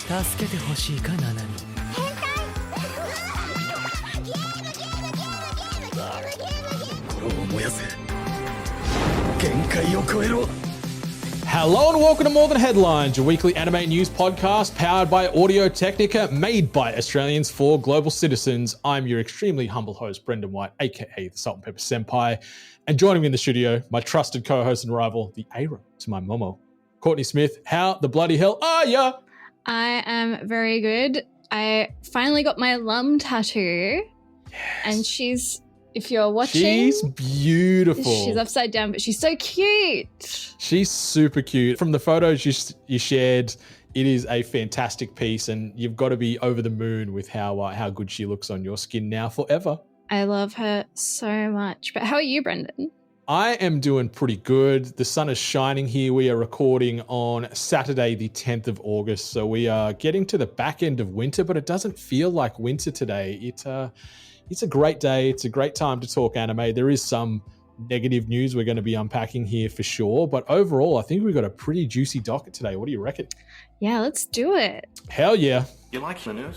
助けてほしいかナナミ。心を燃やせ。限界を超えろ。 Hello and welcome to More Than Headlines, your weekly anime news podcast powered by Audio Technica, made by Australians for global citizens. I'm your extremely humble host, Brendan White, aka the Salt and Pepper Senpai. And joining me in the studio, my trusted co-host and rival, the Aira to my Momo, Courtney Smith. How the bloody hell are ya? I am very good. I finally got my lum tattoo. Yes. And she's, if you're watching, she's beautiful. She's upside down, but she's so cute. She's super cute. From the photos you shared, it is a fantastic piece, and you've got to be over the moon with how good she looks on your skin now forever. I love her so much. But how are you, Brendan? I am doing pretty good. The sun is shining here. We are recording on Saturday, the 10th of August. So we are getting to the back end of winter, but it doesn't feel like winter today. It's a great day. It's a great time to talk anime. There is some negative news we're going to be unpacking here for sure. But overall, I think we've got a pretty juicy docket today. What do you reckon? Yeah, let's do it. Hell yeah. You like the news?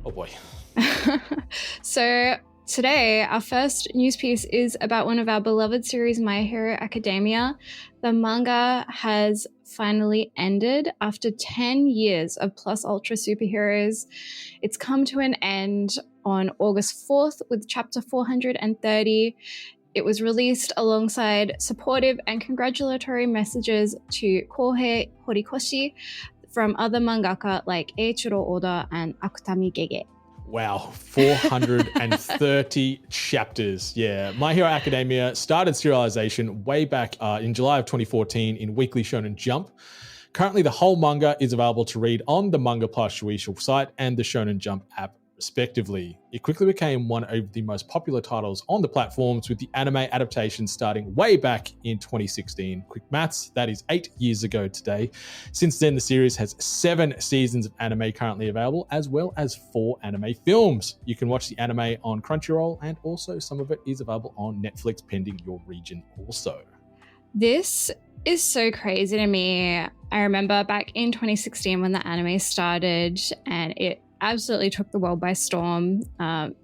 Oh boy. So today, our first news piece is about one of our beloved series, My Hero Academia. The manga has finally ended after 10 years of plus ultra superheroes. It's come to an end on August 4th with chapter 430. It was released alongside supportive and congratulatory messages to Kohei Horikoshi from other mangaka like Eiichiro Oda and Akutami Gege. Wow, 430 chapters. Yeah, My Hero Academia started serialization way back in July of 2014 in Weekly Shonen Jump. Currently, the whole manga is available to read on the Manga Plus Shueisha site and the Shonen Jump app, respectively. It quickly became one of the most popular titles on the platforms, with the anime adaptation starting way back in 2016. Quick maths, that is 8 years ago today. Since then, the series has 7 seasons of anime currently available, as well as 4 anime films. You can watch the anime on Crunchyroll, and also some of it is available on Netflix, pending your region also. This is so crazy to me. I remember back in 2016 when the anime started, and it absolutely took the world by storm.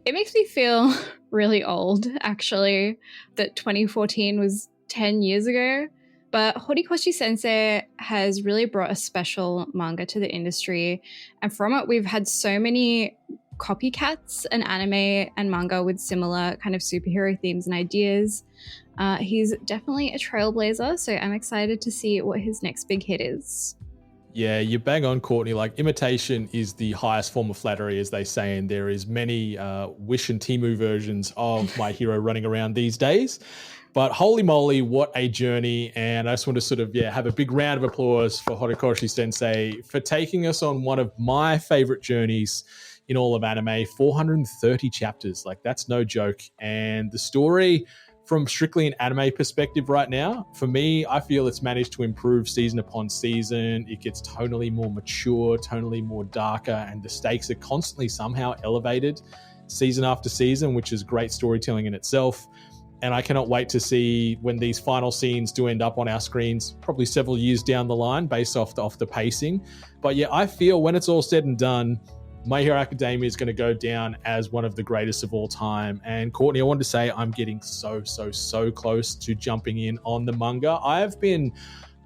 It makes me feel really old, actually, that 2014 was 10 years ago. But Horikoshi Sensei has really brought a special manga to the industry. And from it, we've had so many copycats and anime and manga with similar kind of superhero themes and ideas. He's definitely a trailblazer, so I'm excited to see what his next big hit is. Yeah, you bang on, Courtney. Like, imitation is the highest form of flattery, as they say, and there is many Wish and Temu versions of My Hero running around these days. But holy moly, what a journey. And I just want to sort of, have a big round of applause for Horikoshi Sensei for taking us on one of my favorite journeys in all of anime. 430 chapters, like that's no joke. And the story, from strictly an anime perspective right now, for me, I feel it's managed to improve season upon season. It gets tonally more mature, tonally more darker, and the stakes are constantly somehow elevated season after season, which is great storytelling in itself. And I cannot wait to see when these final scenes do end up on our screens, probably several years down the line based off the pacing. But yeah, I feel when it's all said and done, My Hero Academia is going to go down as one of the greatest of all time. And Courtney, I wanted to say I'm getting so close to jumping in on the manga. I have been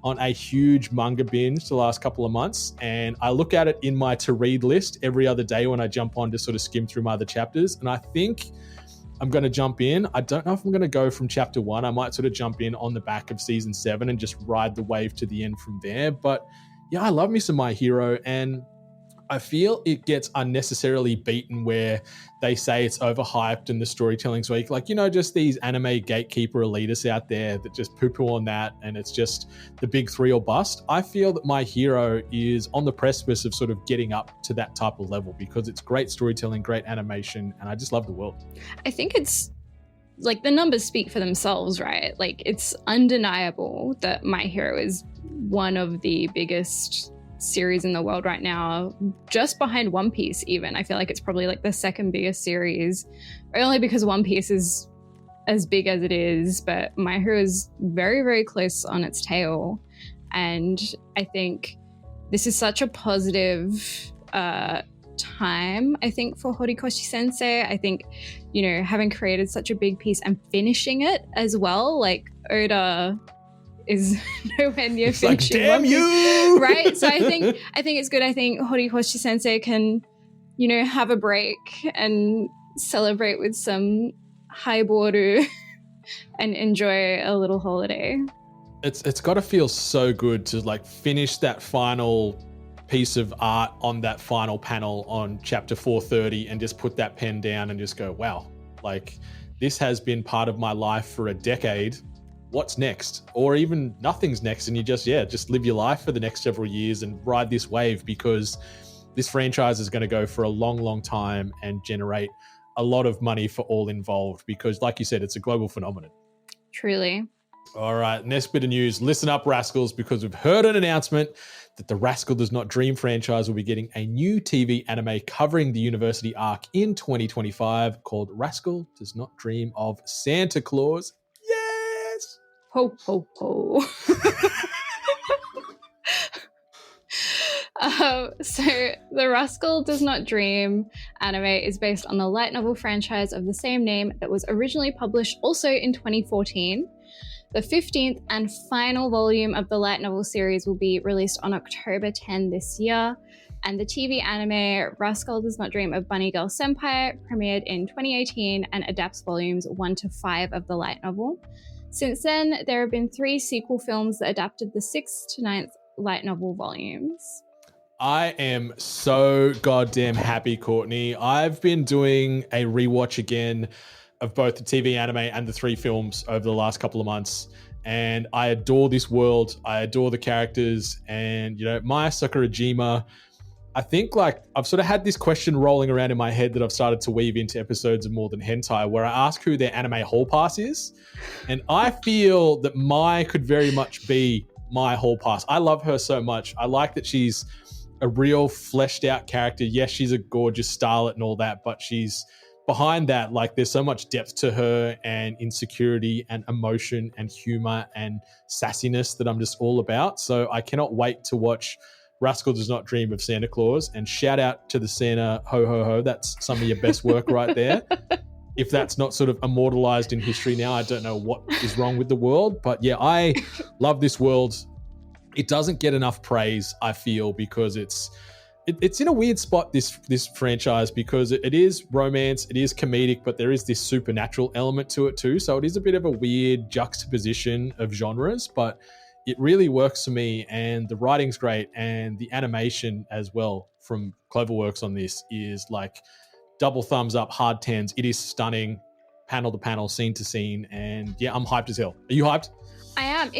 on a huge manga binge the last couple of months, and I look at it in my to-read list every other day when I jump on to sort of skim through my other chapters. And I think I'm going to jump in. I don't know if I'm going to go from chapter 1. I might sort of jump in on the back of season 7 and just ride the wave to the end from there. But yeah, I love me some My Hero, and I feel it gets unnecessarily beaten where they say it's overhyped and the storytelling's weak. Like, just these anime gatekeeper elitists out there that just poo-poo on that and it's just the big 3 or bust. I feel that My Hero is on the precipice of sort of getting up to that type of level because it's great storytelling, great animation, and I just love the world. I think it's like the numbers speak for themselves, right? Like, it's undeniable that My Hero is one of the biggest series in the world right now, just behind One Piece even. I feel like it's probably like the second biggest series, only because One Piece is as big as it is, but My Hero is very, very close on its tail. And I think this is such a positive time, I think, for Horikoshi Sensei. I think, you know, having created such a big piece and finishing it as well, like Oda is nowhere near It's like, finishing. damn you! Right? So I think it's good. I think Horikoshi Sensei can, you know, have a break and celebrate with some haiboru and enjoy a little holiday. It's got to feel so good to like finish that final piece of art on that final panel on chapter 430 and just put that pen down and just go, wow, like this has been part of my life for a decade. What's next? Or even nothing's next, and you just live your life for the next several years and ride this wave, because this franchise is going to go for a long, long time and generate a lot of money for all involved, because like you said, it's a global phenomenon. Truly. All right, next bit of news. Listen up, Rascals, because we've heard an announcement that the Rascal Does Not Dream franchise will be getting a new TV anime covering the university arc in 2025 called Rascal Does Not Dream of Santa Claus. Yes! Ho, ho, ho. So the Rascal Does Not Dream anime is based on the light novel franchise of the same name that was originally published also in 2014. The 15th and final volume of the light novel series will be released on October 10 this year, and the TV anime Rascal Does Not Dream of Bunny Girl Senpai premiered in 2018 and adapts volumes 1 to 5 of the light novel. Since then, there have been 3 sequel films that adapted the 6th to 9th light novel volumes. I am so goddamn happy, Courtney. I've been doing a rewatch again of both the TV anime and the 3 films over the last couple of months, and I adore this world. I adore the characters, and you know, Maya Sakurajima, I think, like, I've sort of had this question rolling around in my head that I've started to weave into episodes of More Than Hentai, where I ask who their anime hall pass is, and I feel that Mai could very much be my hall pass. I love her so much. I like that she's a real fleshed out character. Yes, she's a gorgeous starlet and all that, but she's behind that, like, there's so much depth to her and insecurity and emotion and humor and sassiness that I'm just all about. So I cannot wait to watch Rascal Does Not Dream of Santa Claus, and shout out to the Santa ho ho ho. That's some of your best work right there. If that's not sort of immortalized in history now, I don't know what is wrong with the world. But yeah, I love this world. It doesn't get enough praise, I feel, because it's in a weird spot, this franchise, because it is romance, it is comedic, but there is this supernatural element to it too. So it is a bit of a weird juxtaposition of genres, but it really works for me, and the writing's great, and the animation as well from Cloverworks on this is like double thumbs up, hard 10s. It is stunning, panel to panel, scene to scene, and yeah, I'm hyped as hell. Are you hyped? I am.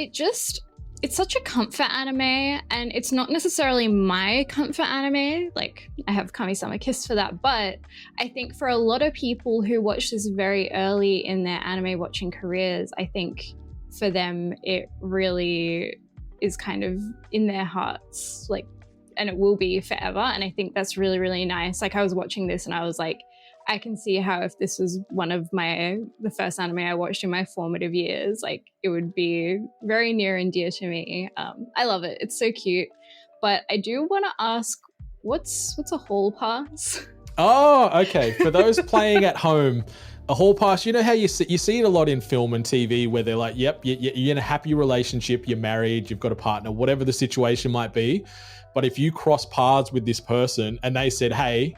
It's such a comfort anime, and it's not necessarily my comfort anime. Like, I have Kami-sama Kiss for that, but I think for a lot of people who watch this very early in their anime watching careers, I think for them it really is kind of in their hearts, like, and it will be forever. And I think that's really, really nice. Like, I was watching this and I was like, I can see how if this was one of the first anime I watched in my formative years, like, it would be very near and dear to me. I love it. It's so cute. But I do want to ask, what's a hall pass? Oh, okay. For those playing at home, a hall pass, you know how you see it a lot in film and TV where they're like, yep, you're in a happy relationship, you're married, you've got a partner, whatever the situation might be. But if you cross paths with this person and they said, hey,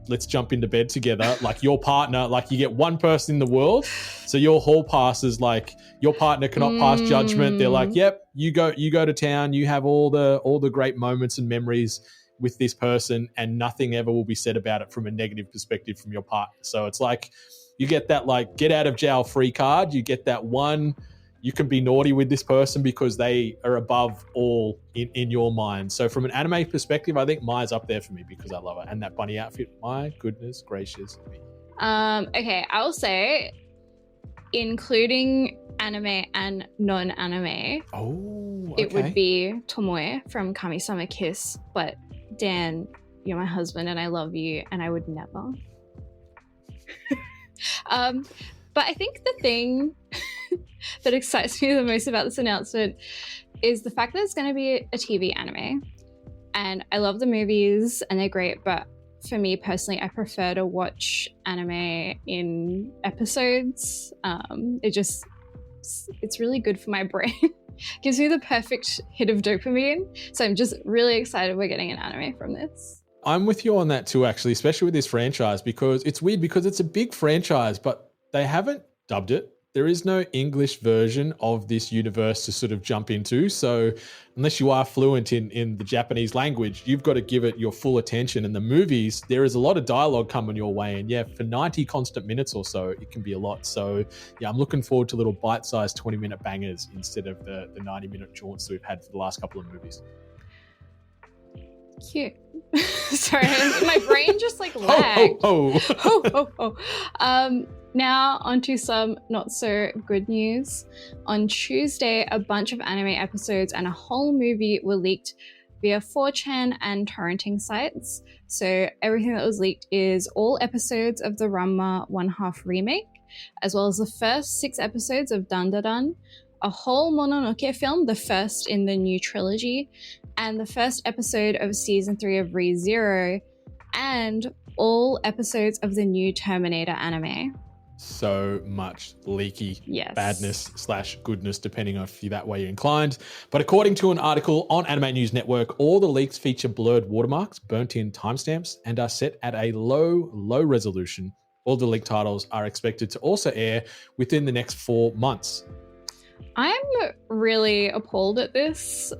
let's jump into bed together, like, your partner, like, you get one person in the world, so your hall pass is like, your partner cannot pass judgment. They're like, yep, you go to town, you have all the great moments and memories with this person, and nothing ever will be said about it from a negative perspective from your partner. So it's like, you get that, like, get out of jail free card. You get that one, you can be naughty with this person because they are above all in your mind. So from an anime perspective, I think Mai's up there for me because I love it. And that bunny outfit, my goodness gracious me. Okay, I'll say, including anime and non-anime, it would be Tomoe from Kami-sama Kiss. But Dan, you're my husband and I love you, and I would never. But I think the thing that excites me the most about this announcement is the fact that it's going to be a TV anime. And I love the movies and they're great, but for me personally, I prefer to watch anime in episodes. It's really good for my brain. Gives me the perfect hit of dopamine. So I'm just really excited we're getting an anime from this. I'm with you on that too, actually, especially with this franchise, because it's weird because it's a big franchise, but they haven't dubbed it. There is no English version of this universe to sort of jump into. So unless you are fluent in the Japanese language, you've got to give it your full attention. And the movies, there is a lot of dialogue coming your way. And yeah, for 90 constant minutes or so, it can be a lot. So yeah, I'm looking forward to little bite-sized 20-minute bangers instead of the 90-minute jaunts that we've had for the last couple of movies. Cute. Sorry, my brain just like lagged. Now onto some not so good news. On Tuesday, a bunch of anime episodes and a whole movie were leaked via 4chan and torrenting sites. So everything that was leaked is all episodes of the Ranma 1/2 remake, as well as the first 6 episodes of Dandadan, a whole Mononoke film, the first in the new trilogy, and the first episode of season 3 of Re:Zero, and all episodes of the new Terminator anime. So much leaky badness / goodness, depending on if you're that way you're inclined. But according to an article on Anime News Network, all the leaks feature blurred watermarks, burnt in timestamps, and are set at a low resolution. All the leaked titles are expected to also air within the next 4 months. I'm really appalled at this.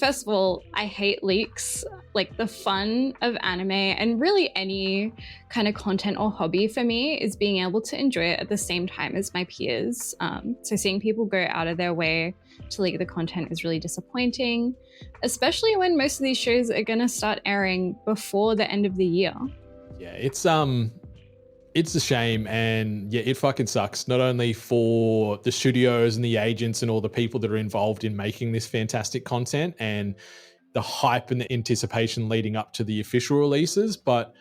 First of all, I hate leaks. Like, the fun of anime and really any kind of content or hobby for me is being able to enjoy it at the same time as my peers. So seeing people go out of their way to leak the content is really disappointing, especially when most of these shows are going to start airing before the end of the year. Yeah, it's a shame, and yeah, it fucking sucks. Not only for the studios and the agents and all the people that are involved in making this fantastic content and the hype and the anticipation leading up to the official releases, but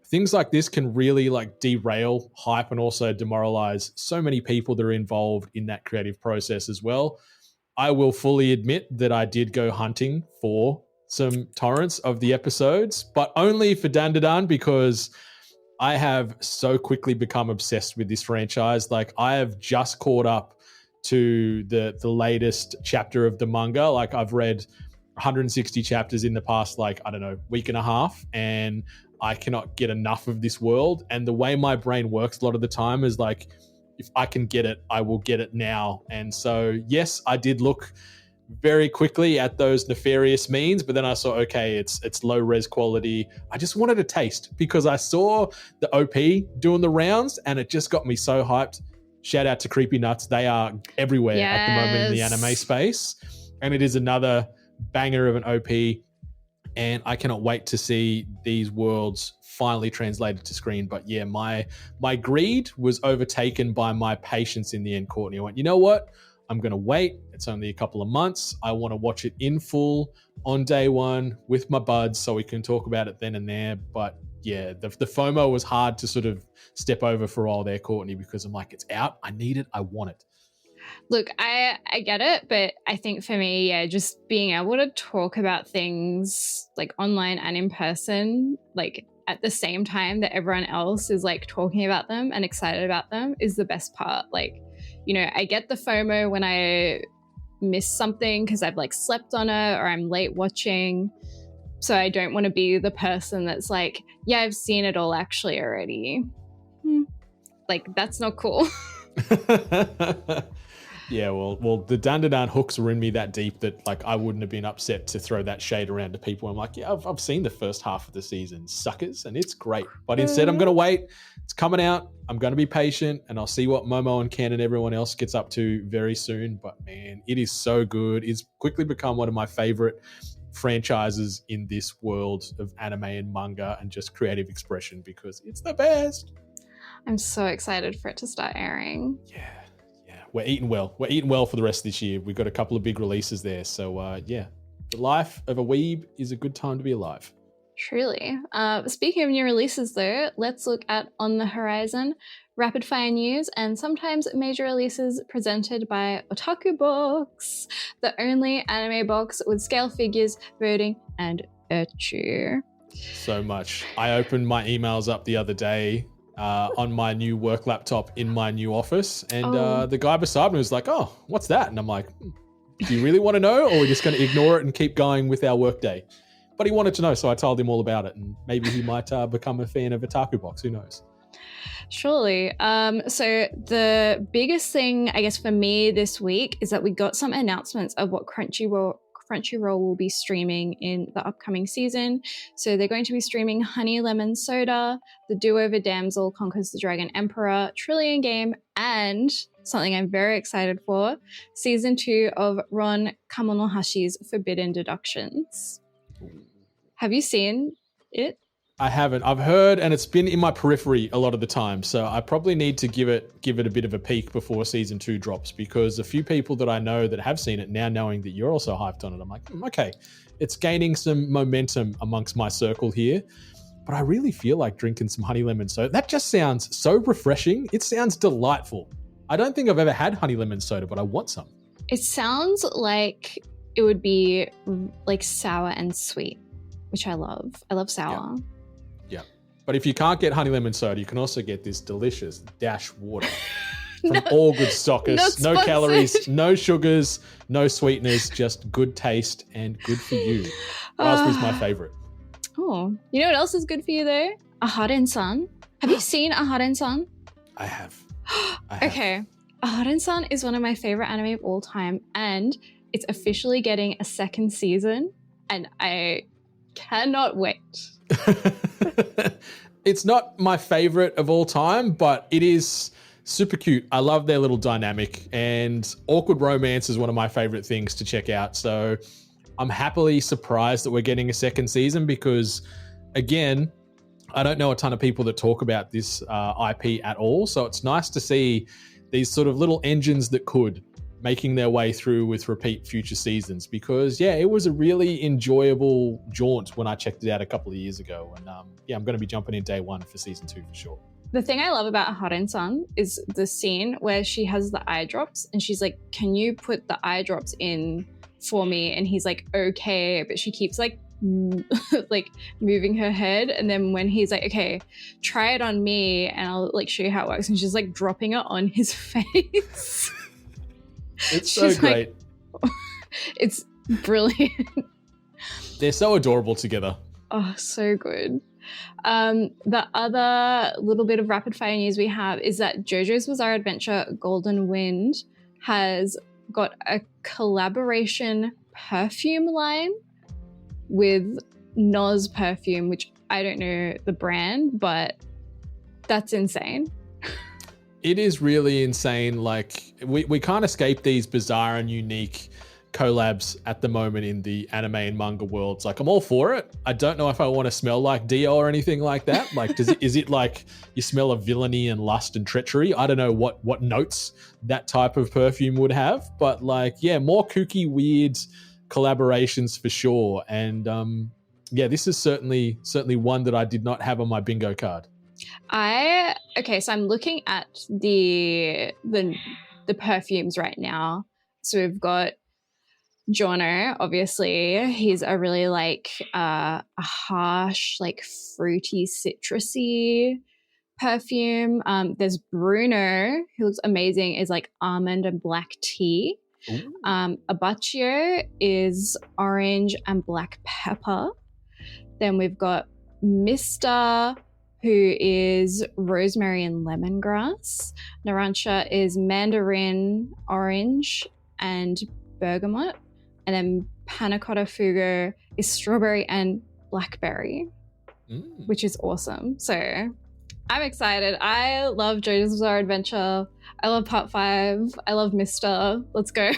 things like this can really like derail hype and also demoralize so many people that are involved in that creative process as well. I will fully admit that I did go hunting for some torrents of the episodes, but only for Dandadan because I have so quickly become obsessed with this franchise. Like, I have just caught up to the latest chapter of the manga. Like, I've read 160 chapters in the past, like, I don't know, week and a half, and I cannot get enough of this world. And the way my brain works a lot of the time is like, if I can get it, I will get it now. And so, yes, I did look very quickly at those nefarious means, but then I saw, okay, it's low res quality. I just wanted a taste because I saw the OP doing the rounds and it just got me so hyped. Shout out to Creepy Nuts. They are everywhere at the moment in the anime space. And it is another banger of an OP. And I cannot wait to see these worlds finally translated to screen. But yeah, my greed was overtaken by my patience in the end, Courtney. I went, you know what? I'm going to wait. It's only a couple of months. I want to watch it in full on day one with my buds so we can talk about it then and there. But yeah, the FOMO was hard to sort of step over for a while there, Courtney, because I'm like, it's out. I need it. I want it. Look, I get it, but I think for me, yeah, just being able to talk about things like online and in person, like at the same time that everyone else is like talking about them and excited about them is the best part. Like, you know, I get the FOMO when I miss something because I've like slept on it or I'm late watching. So I don't want to be the person that's like, yeah, I've seen it all actually already. Like, that's not cool. Yeah, well, the Dandadan hooks were in me that deep that like I wouldn't have been upset to throw that shade around to people. I'm like, yeah, I've seen the first half of the season, suckers, and it's great. But instead, I'm going to wait. It's coming out. I'm going to be patient, and I'll see what Momo and Ken and everyone else gets up to very soon. But man, it is so good. It's quickly become one of my favorite franchises in this world of anime and manga and just creative expression because it's the best. I'm so excited for it to start airing. Yeah. We're eating well. We're eating well for the rest of this year. We've got a couple of big releases there. So, yeah, the life of a weeb is a good time to be alive. Truly. Speaking of new releases, though, let's look at On the Horizon, rapid fire news, and sometimes major releases presented by Otaku Box, the only anime box with scale figures, voting, and Echu. So much. I opened my emails up the other day on my new work laptop in my new office, and the guy beside me was like, "Oh, what's that?" And I'm like, "Do you really want to know, or are we just going to ignore it and keep going with our work day?" But he wanted to know, so I told him all about it, and maybe he might become a fan of Otaku Box. Who knows? Surely. So the biggest thing, I guess, for me this week is that we got some announcements of what Crunchyroll will be streaming in the upcoming season. So they're going to be streaming Honey Lemon Soda, The Do-Over Damsel Conquers the Dragon Emperor, Trillion Game, and something I'm very excited for, season 2 of Ron Kamonohashi's Forbidden Deductions. Have you seen it? I haven't. I've heard, and it's been in my periphery a lot of the time. So I probably need to give it a bit of a peek before season 2 drops, because a few people that I know that have seen it, now knowing that you're also hyped on it, I'm like, okay, it's gaining some momentum amongst my circle here. But I really feel like drinking some honey lemon soda. That just sounds so refreshing. It sounds delightful. I don't think I've ever had honey lemon soda, but I want some. It sounds like it would be like sour and sweet, which I love. I love sour. Yeah. But if you can't get honey lemon soda, you can also get this delicious Dash water from all good stockists. No calories, no sugars, no sweeteners, just good taste and good for you. Raspberry's my favorite. Oh, you know what else is good for you though? A Haren Sun. Have you seen A Haren Sun? I have. Okay. A Haren Sun is one of my favorite anime of all time, and it's officially getting a second season, and I cannot wait. It's not my favorite of all time, but it is super cute. I love their little dynamic, and awkward romance is one of my favorite things to check out. So I'm happily surprised that we're getting a second season, because again, I don't know a ton of people that talk about this IP at all. So it's nice to see these sort of little engines that could making their way through with repeat future seasons, because it was a really enjoyable jaunt when I checked it out a couple of years ago. And I'm going to be jumping in day one for season 2 for sure. The thing I love about Haren-san is the scene where she has the eye drops and she's like, can you put the eye drops in for me? And he's like, okay, but she keeps like moving her head, and then when he's like, okay, try it on me and I'll like show you how it works, and she's like dropping it on his face. It's so great. Like, it's brilliant. They're so adorable together. Oh, so good. The other little bit of rapid fire news we have is that JoJo's Bizarre Adventure Golden Wind has got a collaboration perfume line with NOS perfume, which I don't know the brand, but that's insane. It is really insane. Like we can't escape these bizarre and unique collabs at the moment in the anime and manga worlds. Like, I'm all for it. I don't know if I want to smell like Dio or anything like that. Like, is it like you smell of villainy and lust and treachery? I don't know what notes that type of perfume would have, but like, more kooky, weird collaborations for sure. And this is certainly one that I did not have on my bingo card. So I'm looking at the perfumes right now. So we've got Jono, obviously. He's a really like a harsh, like fruity, citrusy perfume. There's Bruno, who looks amazing, is like almond and black tea. Abaccio is orange and black pepper. Then we've got Mr., who is rosemary and lemongrass. Narancia is mandarin, orange, and bergamot. And then Panna Cotta Fugo is strawberry and blackberry, which is awesome. So I'm excited. I love JoJo's Bizarre Adventure. I love Part 5. I love Mr. Let's go.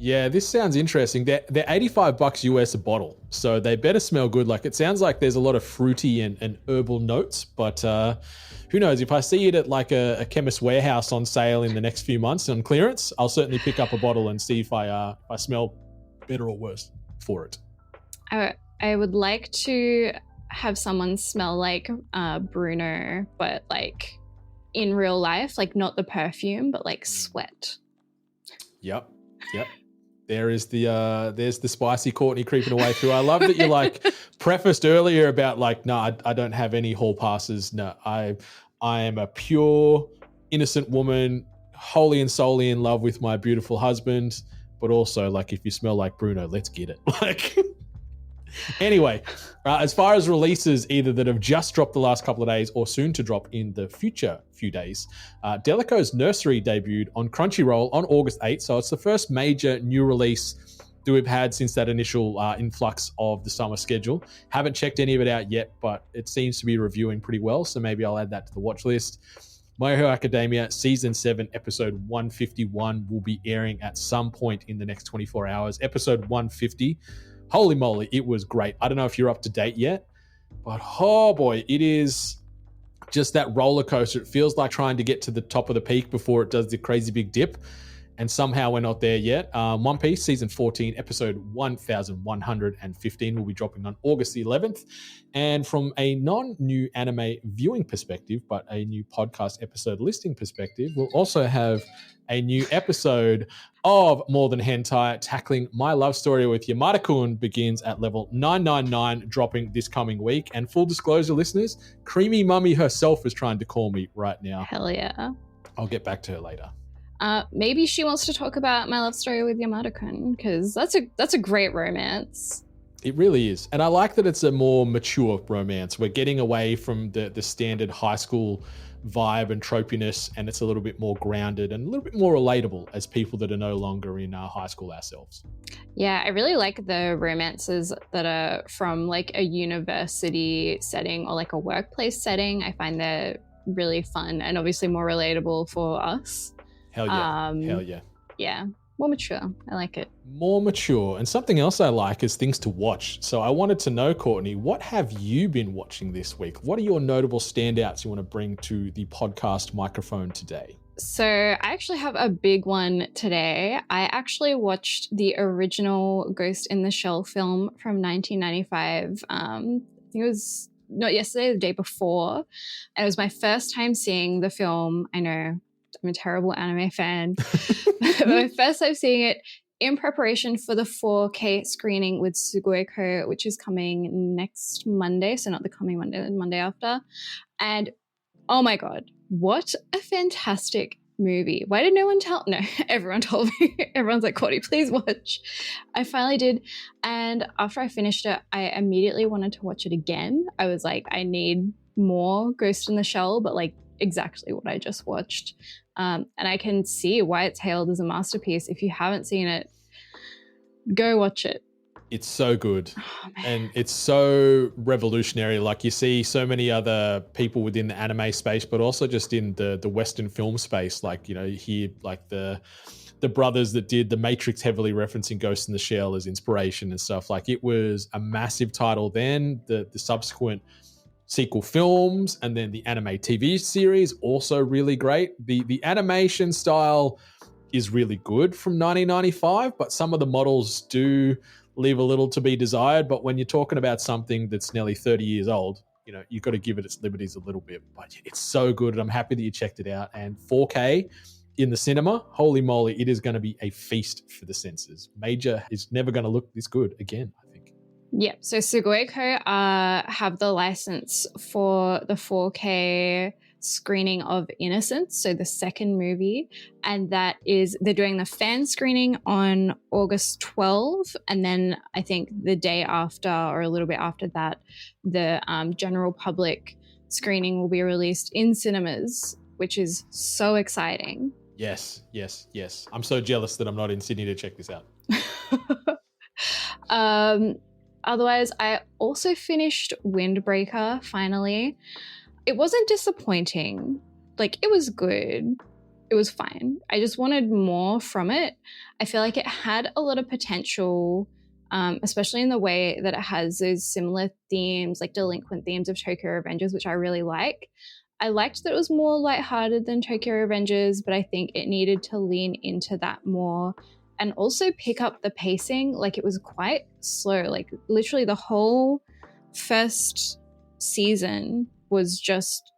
Yeah, this sounds interesting. They're $85 US a bottle, so they better smell good. Like, it sounds like there's a lot of fruity and herbal notes, but who knows? If I see it at like a Chemist Warehouse on sale in the next few months on clearance, I'll certainly pick up a bottle and see if I smell better or worse for it. I would like to have someone smell like Bruno, but like in real life, like not the perfume, but like sweat. Yep. there's the spicy Courtney creeping away through. I love that you like prefaced earlier about like, no, I don't have any hall passes. No, I am a pure, innocent woman, wholly and solely in love with my beautiful husband. But also, like, if you smell like Bruno, let's get it. Like, anyway, as far as releases, either that have just dropped the last couple of days or soon to drop in the future few days, Delico's Nursery debuted on Crunchyroll on August 8th. So it's the first major new release that we've had since that initial influx of the summer schedule. Haven't checked any of it out yet, but it seems to be reviewing pretty well. So maybe I'll add that to the watch list. My Hero Academia Season 7, Episode 151 will be airing at some point in the next 24 hours. Episode 150. Holy moly, it was great. I don't know if you're up to date yet, but oh boy, it is just that roller coaster. It feels like trying to get to the top of the peak before it does the crazy big dip. And somehow we're not there yet. One Piece Season 14, Episode 1115 will be dropping on August the 11th. And from a non-new anime viewing perspective, but a new podcast episode listing perspective, we'll also have a new episode of More Than Hentai tackling My Love Story with Yamada-kun begins at level 999, dropping this coming week. And full disclosure, listeners, Creamy Mummy herself is trying to call me right now. Hell yeah. I'll get back to her later. Maybe she wants to talk about My Love Story with Yamada-kun, because that's a great romance. It really is. And I like that it's a more mature romance. We're getting away from the standard high school vibe and tropiness, and it's a little bit more grounded and a little bit more relatable as people that are no longer in high school ourselves. Yeah, I really like the romances that are from like a university setting or like a workplace setting. I find they're really fun and obviously more relatable for us. Hell yeah. Hell yeah. Yeah, more mature. I like it. More mature. And something else I like is things to watch. So I wanted to know, Courtney, what have you been watching this week? What are your notable standouts you want to bring to the podcast microphone today? So I actually have a big one today. I actually watched the original Ghost in the Shell film from 1995. I think it was not yesterday, the day before. And it was my first time seeing the film. I know I'm a terrible anime fan. My first time seeing it in preparation for the 4K screening with Sugoiko, which is coming next Monday. So not the coming Monday, the Monday after. And oh my God, what a fantastic movie. Why did no one tell? No, everyone told me. Everyone's like, Courtney, please watch. I finally did. And after I finished it, I immediately wanted to watch it again. I was like, I need more Ghost in the Shell, but like exactly what I just watched. And I can see why it's hailed as a masterpiece. If you haven't seen it, go watch it. It's so good. Oh, and it's so revolutionary. Like you see so many other people within the anime space, but also just in the Western film space. Like, you know, you hear like the brothers that did The Matrix heavily referencing Ghost in the Shell as inspiration and stuff. Like it was a massive title then. The subsequent sequel films and then the anime TV series also really great. The animation style is really good from 1995, but some of the models do leave a little to be desired. But when you're talking about something that's nearly 30 years old, you know, you've got to give it its liberties a little bit. But it's so good, and I'm happy that you checked it out. And 4K in the cinema, holy moly, it is going to be a feast for the senses. Major is never going to look this good again, I think. Yeah, so Sugoiko have the license for the 4K screening of Innocence, so the second movie, and that is, they're doing the fan screening on August 12th, and then I think the day after or a little bit after that, the general public screening will be released in cinemas, which is so exciting. Yes. I'm so jealous that I'm not in Sydney to check this out. Otherwise, I also finished Windbreaker, finally. It wasn't disappointing. Like, it was good. It was fine. I just wanted more from it. I feel like it had a lot of potential, especially in the way that it has those similar themes, like delinquent themes of Tokyo Revengers, which I really like. I liked that it was more lighthearted than Tokyo Revengers, but I think it needed to lean into that more and also pick up the pacing. Like, it was quite slow. Like, literally the whole first season was just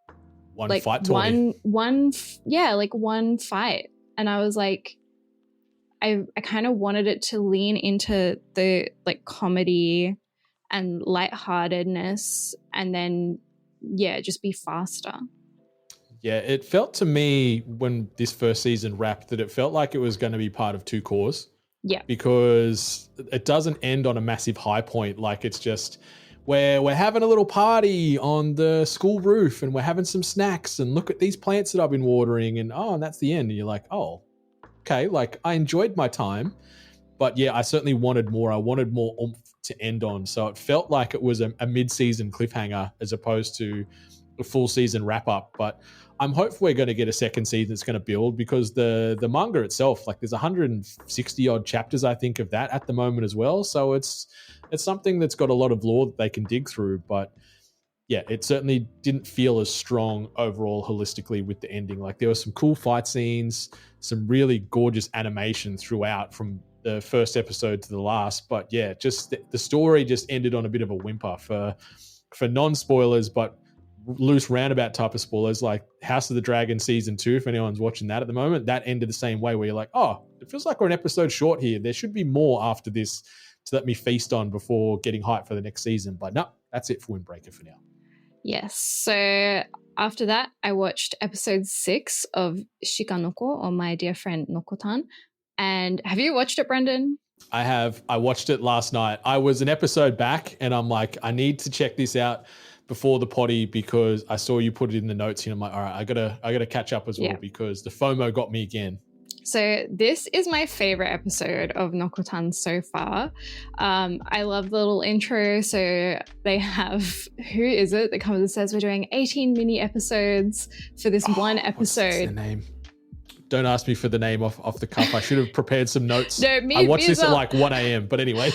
one like fight, one fight. And I was like, I kind of wanted it to lean into the like comedy and lightheartedness, and then just be faster. Yeah, it felt to me when this first season wrapped that it felt like it was going to be part of two cores. Yeah. Because it doesn't end on a massive high point. Like it's just where we're having a little party on the school roof and we're having some snacks and look at these plants that I've been watering and that's the end. And you're like, oh, okay. Like I enjoyed my time, but yeah, I certainly wanted more. I wanted more oomph to end on. So it felt like it was a mid-season cliffhanger as opposed to a full season wrap up. But I'm hopeful we're going to get a second season that's going to build, because the manga itself, like there's 160 odd chapters, I think, of that at the moment as well. So it's something that's got a lot of lore that they can dig through. But yeah, it certainly didn't feel as strong overall holistically with the ending. Like there were some cool fight scenes, some really gorgeous animation throughout from the first episode to the last. But yeah, just the story just ended on a bit of a whimper for non-spoilers, but loose roundabout type of spoilers, like House of the Dragon season 2, if anyone's watching that at the moment, that ended the same way, where you're like, oh, it feels like we're an episode short here. There should be more after this to let me feast on before getting hyped for the next season. But no, that's it for Windbreaker for now. Yes. So after that, I watched episode 6 of Shikanoko, or My Dear Friend Nokotan. And have you watched it, Brendan? I have. I watched it last night. I was an episode back and I'm like, I need to check this out before the potty, because I saw you put it in the notes here. I'm like, all right, I gotta catch up as well, because the FOMO got me again. So this is my favorite episode of Nokotan so far. I love the little intro. So they have, who is it that comes and says we're doing 18 mini episodes for this one episode. What's their name? Don't ask me for the name off the cuff. I should have prepared some notes. No, I watched this at like 1 a.m. But anyway.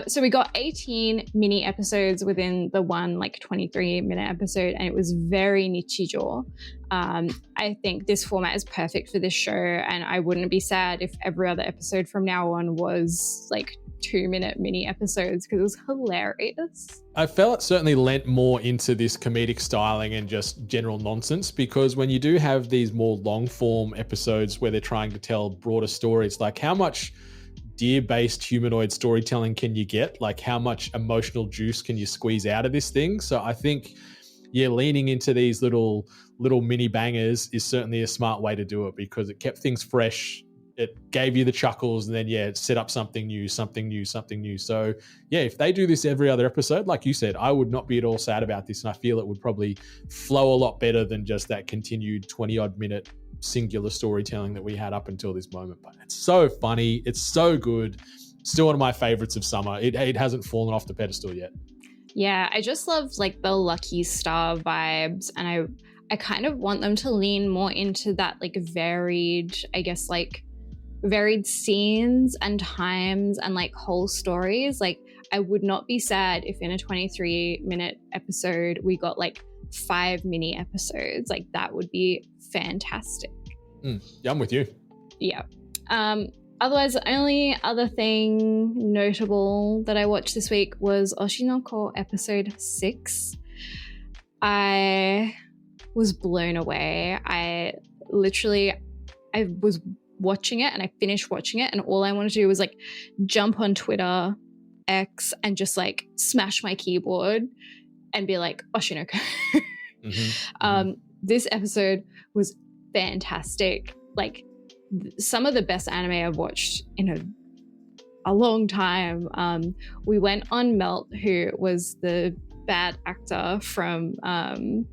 So we got 18 mini episodes within the one like 23-minute episode, and it was very nichijo. I think this format is perfect for this show, and I wouldn't be sad if every other episode from now on was like 2-minute mini episodes, because it was hilarious. I felt it certainly lent more into this comedic styling and just general nonsense, because when you do have these more long form episodes where they're trying to tell broader stories, like how much deer-based humanoid storytelling can you get? Like how much emotional juice can you squeeze out of this thing? So I think, yeah, leaning into these little mini bangers is certainly a smart way to do it, because it kept things fresh. It gave you the chuckles, and then, it set up something new. So, yeah, if they do this every other episode, like you said, I would not be at all sad about this. And I feel it would probably flow a lot better than just that continued 20-odd minute singular storytelling that we had up until this moment. But it's so funny. It's so good. Still one of my favorites of summer. It hasn't fallen off the pedestal yet. Yeah, I just love like the Lucky Star vibes, and I kind of want them to lean more into that like varied scenes and times and like whole stories. Like I would not be sad if in a 23-minute episode we got like 5 mini episodes. Like that would be fantastic. Yeah, I'm with you. Yeah. Otherwise, the only other thing notable that I watched this week was Oshinoko episode 6. I was blown away. I was watching it and I finished watching it, and all I wanted to do was like jump on Twitter, X, and just like smash my keyboard and be like, Oshinoko. This episode was fantastic. Like some of the best anime I've watched in a long time. We went on Melt, who was the bad actor from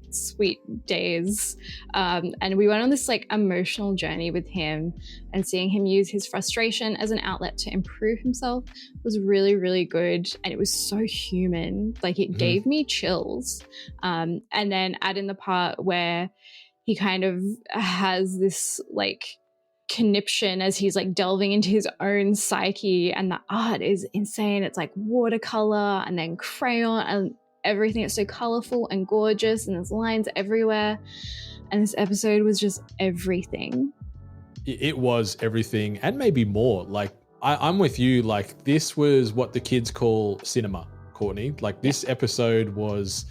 Sweet Days, and we went on this like emotional journey with him, and seeing him use his frustration as an outlet to improve himself was really, really good, and it was so human. Like it gave me chills. And then add in the part where he kind of has this like conniption as he's like delving into his own psyche, and the art is insane. It's like watercolor and then crayon and everything. It's so colorful and gorgeous, and there's lines everywhere, and this episode was just everything. It was everything and maybe more. Like I'm with you. Like this was what the kids call cinema, Courtney. Like this episode was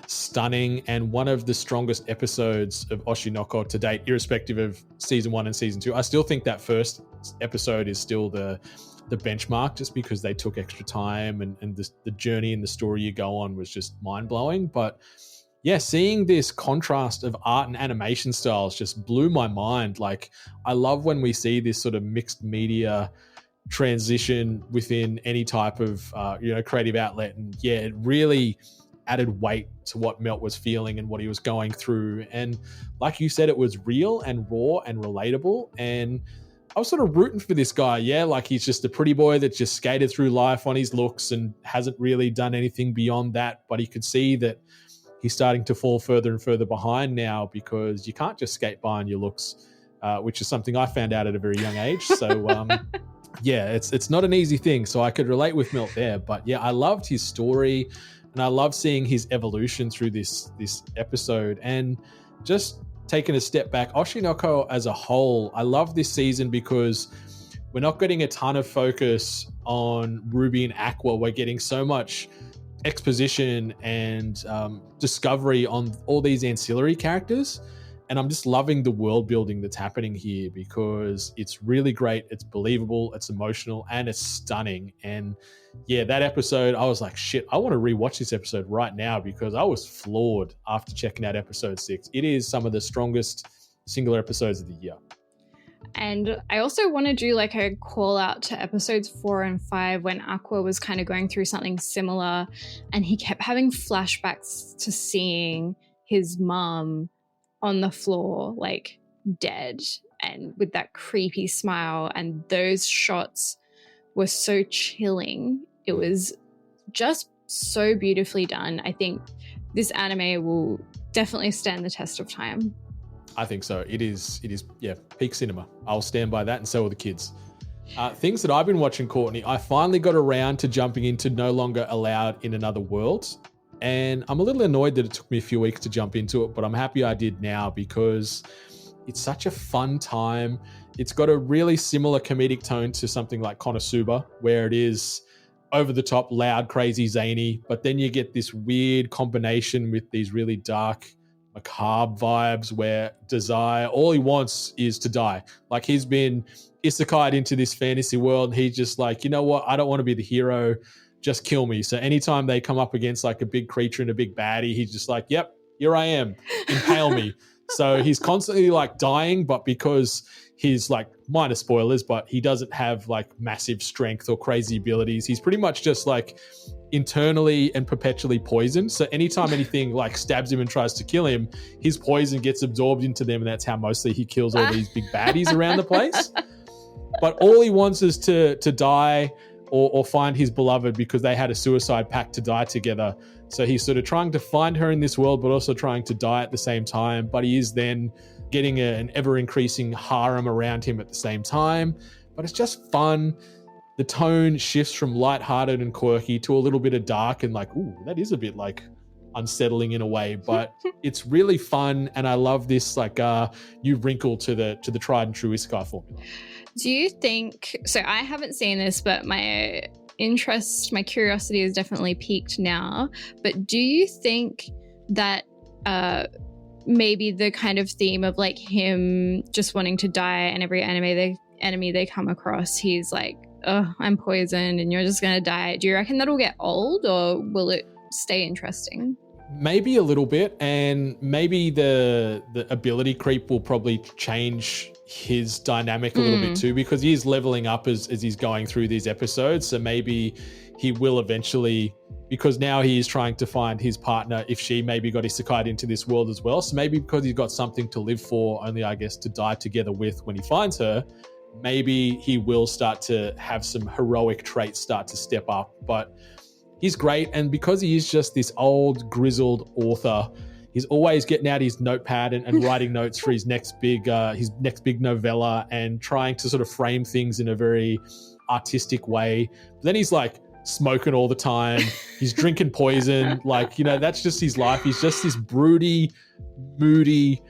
stunning and one of the strongest episodes of Oshinoko to date, irrespective of season 1 and season 2. I still think that first episode is still the benchmark, just because they took extra time, and the journey and the story you go on was just mind-blowing. But yeah, seeing this contrast of art and animation styles just blew my mind. Like, I love when we see this sort of mixed media transition within any type of creative outlet, and yeah, it really added weight to what Melt was feeling and what he was going through. And like you said, it was real and raw and relatable, and I was sort of rooting for this guy. Yeah, like, he's just a pretty boy that just skated through life on his looks and hasn't really done anything beyond that, but he could see that he's starting to fall further and further behind now, because you can't just skate by on your looks, which is something I found out at a very young age. So yeah, it's not an easy thing. So I could relate with Melt there. But yeah, I loved his story, and I love seeing his evolution through this episode. And just taking a step back, Oshinoko as a whole, I love this season because we're not getting a ton of focus on Ruby and Aqua. We're getting so much exposition and discovery on all these ancillary characters, and I'm just loving the world building that's happening here, because it's really great, it's believable, it's emotional, and it's stunning. And yeah, that episode, I was like, shit, I want to rewatch this episode right now, because I was floored after checking out episode 6. It is some of the strongest singular episodes of the year. And I also want to do like a call out to episodes 4 and 5, when Aqua was kind of going through something similar, and he kept having flashbacks to seeing his mum on the floor, like dead, and with that creepy smile. And those shots were so chilling. It was just so beautifully done. I think this anime will definitely stand the test of time. I think so. It is, yeah, peak cinema. I'll stand by that, and so will the kids. Things that I've been watching, Courtney, I finally got around to jumping into No Longer Allowed in Another World. And I'm a little annoyed that it took me a few weeks to jump into it, but I'm happy I did now, because it's such a fun time. It's got a really similar comedic tone to something like Konosuba, where it is over the top, loud, crazy, zany, but then you get this weird combination with these really dark, macabre vibes, where Desire, all he wants is to die. Like, he's been isekai'd into this fantasy world, and he's just like, you know what, I don't want to be the hero, just kill me. So anytime they come up against like a big creature and a big baddie, he's just like, yep, here I am, impale me. So he's constantly like dying, but because he's like, minor spoilers, but he doesn't have like massive strength or crazy abilities, he's pretty much just like internally and perpetually poisoned. So anytime anything like stabs him and tries to kill him, his poison gets absorbed into them, and that's how mostly he kills all these big baddies around the place. But all he wants is to die or find his beloved, because they had a suicide pact to die together. So he's sort of trying to find her in this world, but also trying to die at the same time. But he is then getting an ever-increasing harem around him at the same time. But it's just fun. The tone shifts from lighthearted and quirky to a little bit of dark and like, ooh, that is a bit like unsettling in a way. But it's really fun, and I love this like new wrinkle to the tried and true isekai formula. Do you think, so I haven't seen this, but my interest, my curiosity is definitely peaked now, but do you think that maybe the kind of theme of like him just wanting to die, and every enemy they come across, he's like, oh, I'm poisoned and you're just going to die. Do you reckon that'll get old, or will it stay interesting? Maybe a little bit, and maybe the ability creep will probably change his dynamic a little bit too, because he is leveling up as he's going through these episodes. So maybe he will eventually, because now he is trying to find his partner, if she maybe got isekai'd into this world as well. So maybe because he's got something to live for, only I guess to die together with when he finds her, maybe he will start to have some heroic traits start to step up. But he's great, and because he is just this old grizzled author, he's always getting out his notepad and writing notes for his next big novella, and trying to sort of frame things in a very artistic way. But then he's like smoking all the time. He's drinking poison. Like, you know, that's just his life. He's just this broody, moody,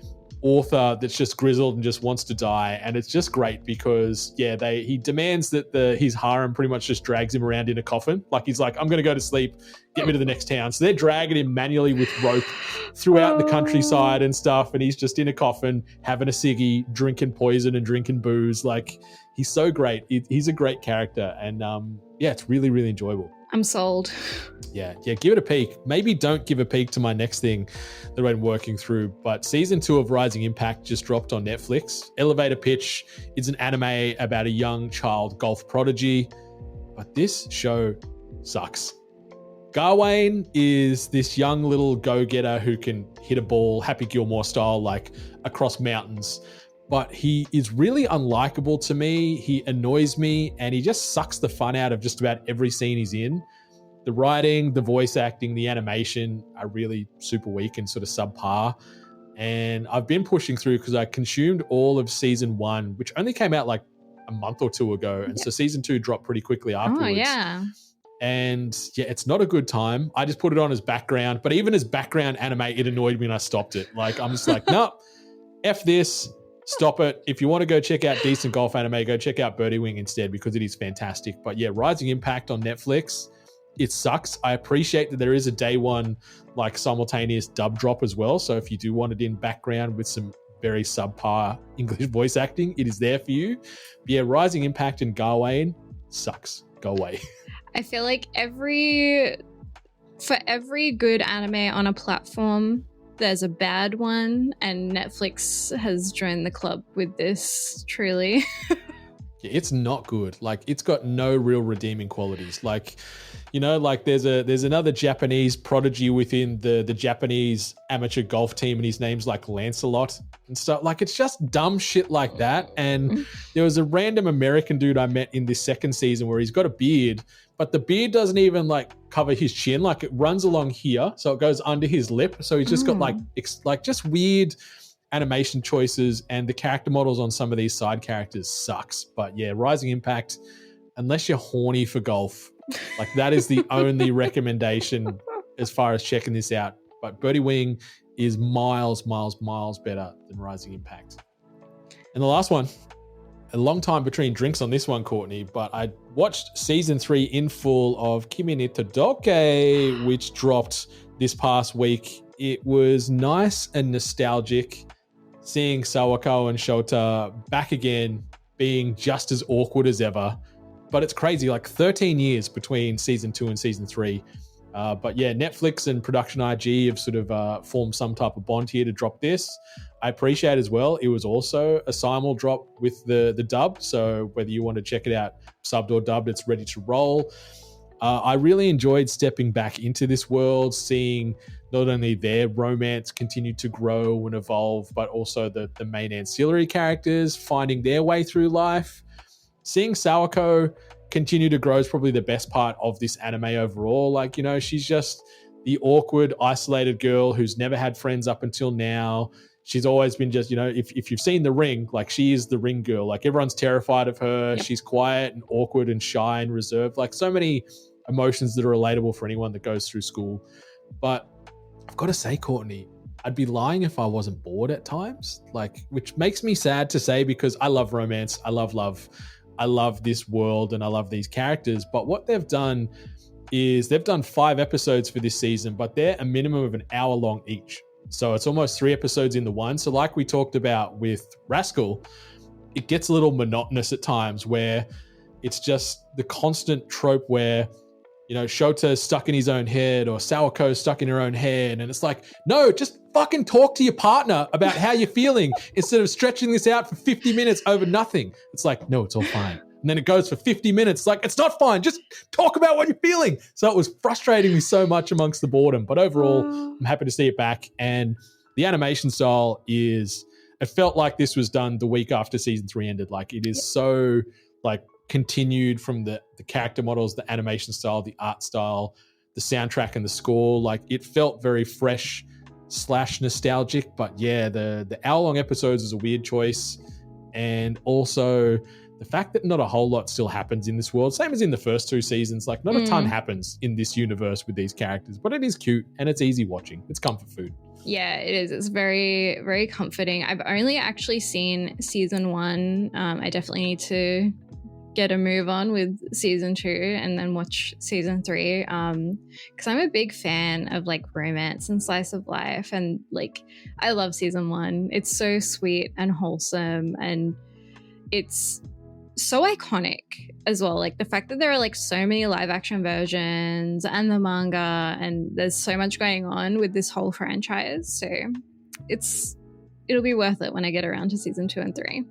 author that's just grizzled and just wants to die, and it's just great because he demands that his harem pretty much just drags him around in a coffin. Like he's like, I'm gonna go to sleep, get me to the next town. So they're dragging him manually with rope throughout the countryside and stuff, and he's just in a coffin having a ciggy, drinking poison and drinking booze. Like he's so great. He's a great character, and it's really, really enjoyable. I'm sold. Yeah, give it a peek. Maybe don't give a peek to my next thing that I'm working through, but season 2 of Rising Impact just dropped on Netflix. Elevator Pitch is an anime about a young child golf prodigy, but this show sucks. Gawain is this young little go-getter who can hit a ball, Happy Gilmore style, like across mountains, but he is really unlikable to me. He annoys me, and he just sucks the fun out of just about every scene he's in. The writing, the voice acting, the animation are really super weak and sort of subpar. And I've been pushing through because I consumed all of season 1, which only came out like a month or two ago. And so season 2 dropped pretty quickly afterwards. Oh, yeah. And it's not a good time. I just put it on as background, but even as background anime, it annoyed me and I stopped it. Like, I'm just like, no, F this, stop it. If you want to go check out decent golf anime, go check out Birdie Wing instead because it is fantastic. But Rising Impact on Netflix, it sucks. I appreciate that there is a day one like simultaneous dub drop as well. So if you do want it in background with some very subpar English voice acting, it is there for you. But Rising Impact and Gawain sucks. Go away. I feel like for every good anime on a platform, there's a bad one, and Netflix has joined the club with this, truly. It's not good. Like, it's got no real redeeming qualities. Like, like there's another Japanese prodigy within the Japanese amateur golf team, and his name's like Lancelot and stuff. Like, it's just dumb shit like that. And there was a random American dude I met in this second season where he's got a beard, but the beard doesn't even like cover his chin. Like, it runs along here, so it goes under his lip. So he's just got like just weird animation choices, and the character models on some of these side characters sucks. But Rising Impact, unless you're horny for golf, like that is the only recommendation as far as checking this out. But Birdie Wing is miles better than Rising Impact. And the last one, a long time between drinks on this one, Courtney, but I watched season 3 in full of Kimi ni Todoke, which dropped this past week. It was nice and nostalgic seeing Sawako and Shota back again, being just as awkward as ever. But it's crazy, like 13 years between season 2 and season 3. But Netflix and Production IG have sort of formed some type of bond here to drop this. I appreciate as well, it was also a simul drop with the dub. So whether you want to check it out subbed or dubbed, it's ready to roll. I really enjoyed stepping back into this world, seeing not only their romance continue to grow and evolve, but also the main ancillary characters finding their way through life. Seeing Sawako continue to grow is probably the best part of this anime overall. Like, she's just the awkward, isolated girl who's never had friends up until now. She's always been just, if you've seen The Ring, like she is the ring girl. Like everyone's terrified of her. Yep. She's quiet and awkward and shy and reserved. Like so many emotions that are relatable for anyone that goes through school. But I've got to say, Courtney, I'd be lying if I wasn't bored at times, like, which makes me sad to say because I love romance. I love love. I love this world and I love these characters. But what they've done is they've done 5 episodes for this season, but they're a minimum of an hour long each. So it's almost 3 episodes in the one. So like we talked about with Rascal, it gets a little monotonous at times where it's just the constant trope where, Shota's stuck in his own head or Sawako's stuck in her own head. And it's like, no, just fucking talk to your partner about how you're feeling instead of stretching this out for 50 minutes over nothing. It's like, no, it's all fine. And then it goes for 50 minutes. Like, it's not fine. Just talk about what you're feeling. So it was frustrating me so much amongst the boredom. But overall, I'm happy to see it back. And the animation style it felt like this was done the week after season 3 ended. Like, it is so, like, continued from the character models, the animation style, the art style, the soundtrack and the score. Like, it felt very fresh / nostalgic. But the hour-long episodes is a weird choice. And also the fact that not a whole lot still happens in this world, same as in the first 2 seasons, like not a ton happens in this universe with these characters, but it is cute and it's easy watching. It's comfort food. Yeah, it is. It's very, very comforting. I've only actually seen season 1. I definitely need to get a move on with season 2 and then watch season 3. Because I'm a big fan of like romance and slice of life, and like I love season 1. It's so sweet and wholesome, and it's so iconic as well. Like the fact that there are like so many live action versions and the manga, and there's so much going on with this whole franchise. So it'll be worth it when I get around to season 2 and 3.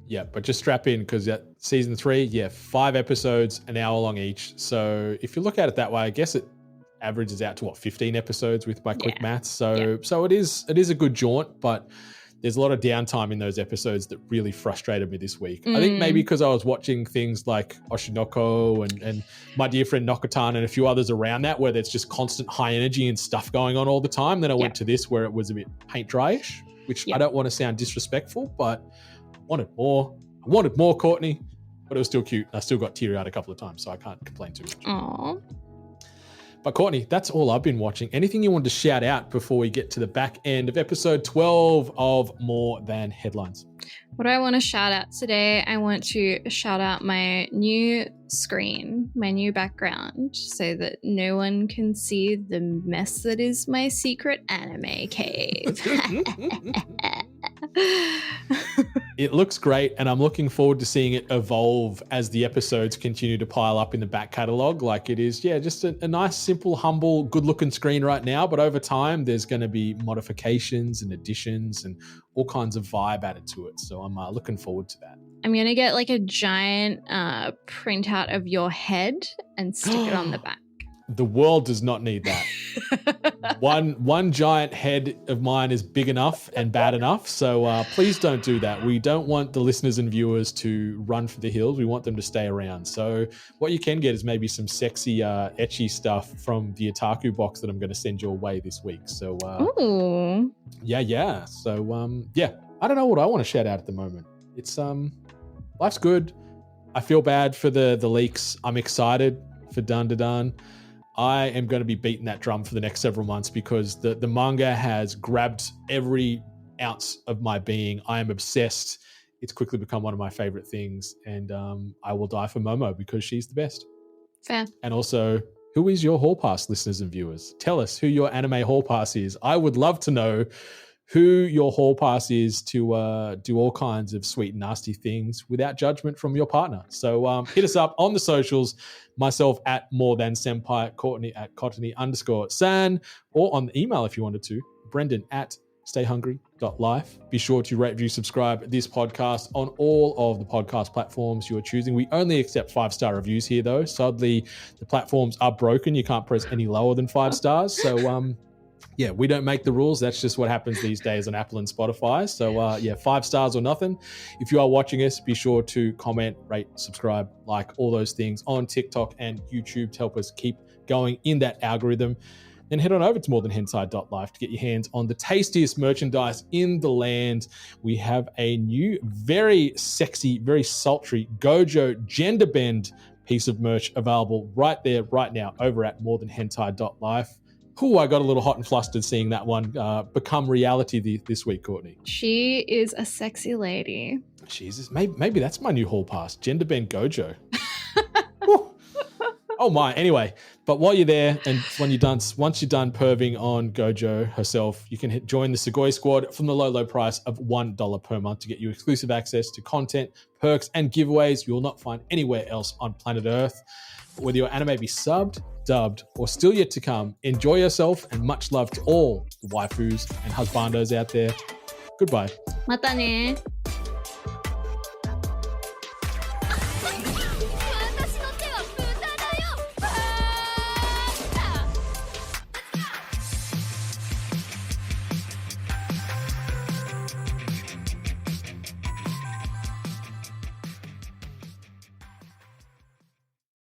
Yeah, but just strap in because season 3, 5 episodes, an hour long each. So if you look at it that way, I guess it averages out to 15 episodes with my quick maths. So it is a good jaunt, but there's a lot of downtime in those episodes that really frustrated me this week. I think maybe because I was watching things like Oshinoko and my Deer Friend Nokotan and a few others around that, where there's just constant high energy and stuff going on all the time. Then I went to this where it was a bit paint dryish, which I don't want to sound disrespectful, but I wanted more, Courtney, but it was still cute. I still got teary-eyed a couple of times, so I can't complain too much. Aww. But Courtney, that's all I've been watching. Anything you wanted to shout out before we get to the back end of episode 12 of More Than Headlines? What do I want to shout out today? I want to shout out my new screen, my new background, so that no one can see the mess that is my secret anime cave. It looks great, and I'm looking forward to seeing it evolve as the episodes continue to pile up in the back catalogue. Like it is, just a nice, simple, humble, good-looking screen right now, but over time there's going to be modifications and additions and all kinds of vibe added to it. So I'm looking forward to that. I'm going to get like a giant printout of your head and stick it on the back. The world does not need that. One giant head of mine is big enough and bad enough. So please don't do that. We don't want the listeners and viewers to run for the hills. We want them to stay around. So what you can get is maybe some sexy, etchy stuff from the Otaku box that I'm going to send your way this week. So ooh. Yeah. So I don't know what I want to shout out at the moment. It's life's good. I feel bad for the leaks. I'm excited for Dun Dun Dun. I am going to be beating that drum for the next several months because the manga has grabbed every ounce of my being. I am obsessed. It's quickly become one of my favorite things, and I will die for Momo because she's the best. Fair. And also, who is your hall pass, listeners and viewers? Tell us who your anime hall pass is. I would love to know who your hall pass is to do all kinds of sweet and nasty things without judgment from your partner. So hit us up on the socials, myself at More Than Senpai, Courtney at Courtney_San, or on the email if you wanted to, Brendan at stayhungry.life. Be sure to rate, review, subscribe this podcast on all of the podcast platforms you're choosing. We only accept 5-star reviews here though. Sadly, the platforms are broken. You can't press any lower than 5 stars. So we don't make the rules. That's just what happens these days on Apple and Spotify. So 5 stars or nothing. If you are watching us, be sure to comment, rate, subscribe, like all those things on TikTok and YouTube to help us keep going in that algorithm. Then head on over to morethanhentai.life to get your hands on the tastiest merchandise in the land. We have a new, very sexy, very sultry Gojo gender bend piece of merch available right there, right now, over at morethanhentai.life. I got a little hot and flustered seeing that one become reality this week, Courtney. She is a sexy lady. Jesus, maybe that's my new hall pass, Gender Bend Gojo. Oh my, anyway. But while you're there, and once you're done perving on Gojo herself, you can join the Sugoi Squad from the low price of $1 per month to get you exclusive access to content, perks, and giveaways you will not find anywhere else on planet Earth. Whether your anime be subbed, dubbed, or still yet to come, enjoy yourself, and much love to all the waifus and husbandos out there. Goodbye. Mata ne.